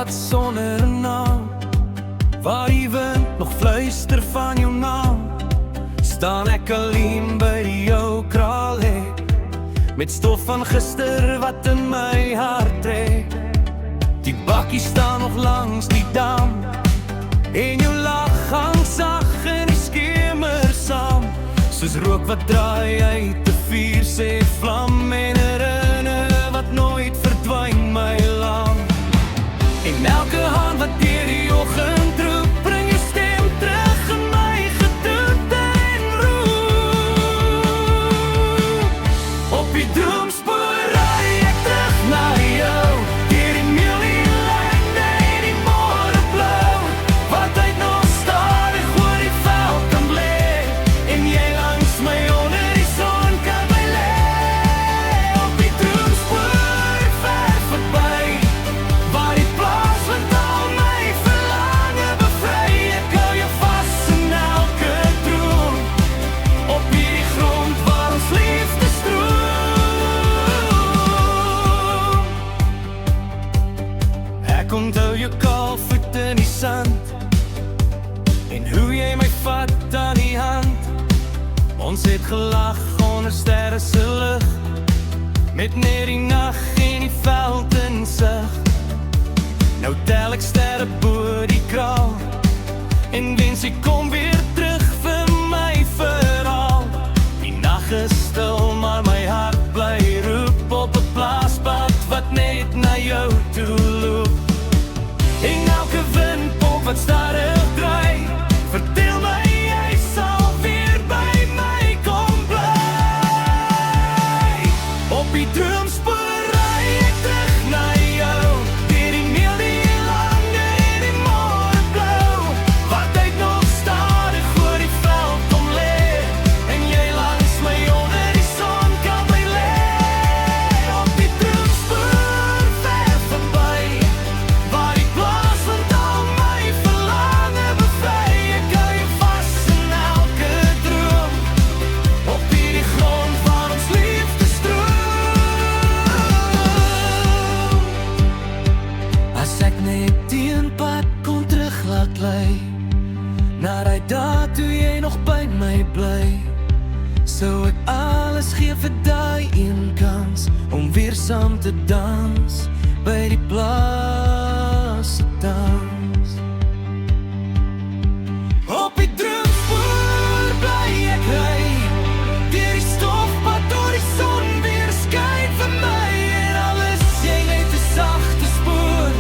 pad sonder 'n naam, waar die wind nog fluister van jou naam. Staan ek alleen by die jou kraal hê, met stof van gister wat in my hart trek. Die bakkie staan nog langs die dam, en jou lach hang sag in die skemer saam. Soos rook wat draai uit die vuur sê vlam, en herinner wat nooit verdwyn my lang. En elke hand wat deur die oggend roep, bring jou stem terug in my gedoente en roep. Op die droomspoor ry ek terug na jou, deur die miljoen lyne en die môreblou, wat uit nog stadig oor die veld kan lê, en jy langs my onder die son kan my lê. Op die droomspoor ver verby, waar die plaas wat al my verlange bevry. Ek hou jou vas in elke droom, op hierdie grond waar ons liefde stroom. Ek onthou jou kaal voet in die sand, en hoe jy my vat aan die hand. Ons het gelag onder sterre se lig, met net die nag en die veld in sig. Nou tel ek sterre bo die kraal, en wens ek kom weer terug vir my verhaal. Die nag is stil, maar my hart bly roep, op 'n plaaspad wat net na jou toe loop. En elke windpomp wat stadig draai, vertel my jy sal weer by my kom bly. Op die droomspoor ry ek terug na jou, deur die miljoen lande en die môreblou, wat uit nog stadig oor die veld kom lê, en jy langs my onder die son kan bly lê. Op die droomspoor ver verby, waar die plaas wat al my verlange bevry. Ek hou jou vas in elke droom, op hierdie grond waar ons liefde stroom. As ek net die pad kon terug laat lê, na die dae toe jy nog by my bly, sou ek alles gee vir daai een kans, om weer saam te dans, by die plaas se dans. Op die droomspoor bly ek ry, deur die stofpad tot die son weer skyn vir my. En al is jy net 'n sagte spoor,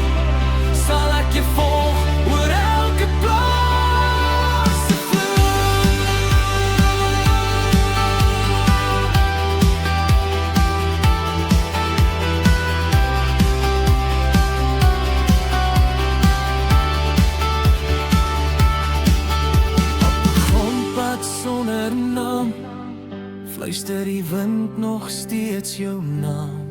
sal ek jou volg oor elke plaas se vloer. Grondpad sonder naam, fluister die wind nog steeds jou naam.